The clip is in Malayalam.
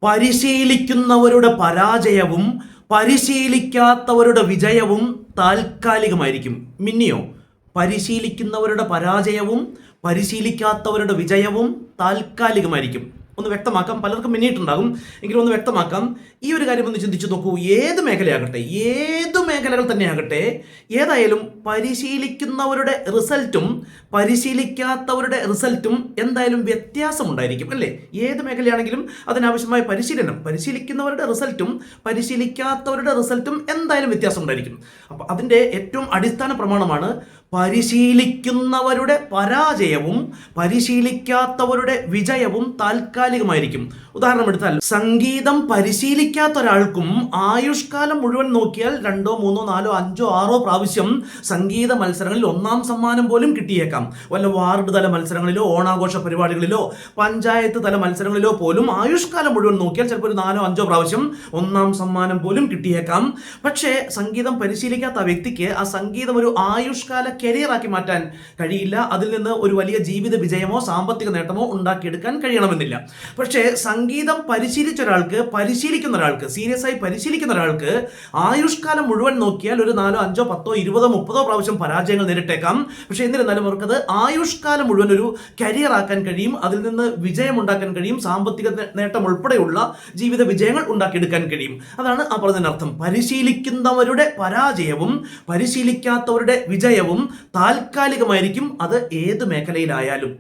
പരിശീലിക്കുന്നവരുടെ പരാജയവും പരിശീലിക്കാത്തവരുടെ വിജയവും താൽക്കാലികമായിരിക്കും. മിന്നിയോ? പരിശീലിക്കുന്നവരുടെ പരാജയവും പരിശീലിക്കാത്തവരുടെ വിജയവും താൽക്കാലികമായിരിക്കും. ഒന്ന് വ്യക്തമാക്കാം, പലർക്കും മിന്നിയിട്ടുണ്ടാകും, എങ്കിലും ഒന്ന് വ്യക്തമാക്കാം. ഈ ഒരു കാര്യം ഒന്ന് ചിന്തിച്ചു നോക്കൂ. ഏത് മേഖലയാകട്ടെ, ഏത് മേഖലകൾ തന്നെയാകട്ടെ, ഏതായാലും പരിശീലിക്കുന്നവരുടെ റിസൾട്ടും പരിശീലിക്കാത്തവരുടെ റിസൾട്ടും എന്തായാലും വ്യത്യാസമുണ്ടായിരിക്കും, അല്ലേ? ഏത് മേഖലയാണെങ്കിലും അതിനാവശ്യമായ പരിശീലനം, പരിശീലിക്കുന്നവരുടെ റിസൾട്ടും പരിശീലിക്കാത്തവരുടെ റിസൾട്ടും എന്തായാലും വ്യത്യാസം ഉണ്ടായിരിക്കും. അപ്പോൾ അതിൻ്റെ ഏറ്റവും അടിസ്ഥാന പ്രമാണമാണ് പരിശീലിക്കുന്നവരുടെ പരാജയവും പരിശീലിക്കാത്തവരുടെ വിജയവും താൽക്കാലികമായിരിക്കും. ഉദാഹരണം എടുത്താൽ, സംഗീതം പരിശീലിക്കാത്ത ഒരാൾക്കും ആയുഷ്കാലം മുഴുവൻ നോക്കിയാൽ 2, 3, 4, 5, 6 പ്രാവശ്യം സംഗീത മത്സരങ്ങളിൽ 1ാം സമ്മാനം പോലും കിട്ടിയേക്കാം. വല്ല വാർഡ് തല മത്സരങ്ങളിലോ ഓണാഘോഷ പരിപാടികളിലോ പഞ്ചായത്ത് തല മത്സരങ്ങളിലോ പോലും ആയുഷ്കാലം മുഴുവൻ നോക്കിയാൽ ചിലപ്പോൾ ഒരു 4, 5 പ്രാവശ്യം 1ാം സമ്മാനം പോലും കിട്ടിയേക്കാം. പക്ഷേ സംഗീതം പരിശീലിക്കാത്ത ആ വ്യക്തിക്ക് ആ സംഗീതം ഒരു ആയുഷ്കാല കരിയറാക്കി മാറ്റാൻ കഴിയില്ല. അതിൽ നിന്ന് ഒരു വലിയ ജീവിത വിജയമോ സാമ്പത്തിക നേട്ടമോ ഉണ്ടാക്കിയെടുക്കാൻ കഴിയണമെന്നില്ല. പക്ഷേ സംഗീതം പരിശീലിക്കുന്ന ഒരാൾക്ക് സീരിയസ് ആയി പരിശീലിക്കുന്ന ഒരാൾക്ക് ആയുഷ്കാലം മുഴുവൻ നോക്കിയാൽ ഒരു 4, 5, 10, 20, 30 പ്രാവശ്യം പരാജയങ്ങൾ നേരിട്ടേക്കാം. പക്ഷേ എന്നിരുന്നാലും അവർക്കത് ആയുഷ്കാലം മുഴുവൻ ഒരു കരിയർ ആക്കാൻ കഴിയും. അതിൽ നിന്ന് വിജയം ഉണ്ടാക്കാൻ കഴിയും. സാമ്പത്തിക നേട്ടം ഉൾപ്പെടെയുള്ള ജീവിത വിജയങ്ങൾ ഉണ്ടാക്കിയെടുക്കാൻ കഴിയും. അതാണ് ആ പറഞ്ഞതിനർത്ഥം. പരിശീലിക്കുന്നവരുടെ പരാജയവും പരിശീലിക്കാത്തവരുടെ വിജയവും താൽക്കാലികമായിരിക്കും. അത് ഏത് മേഖലയിലായാലും.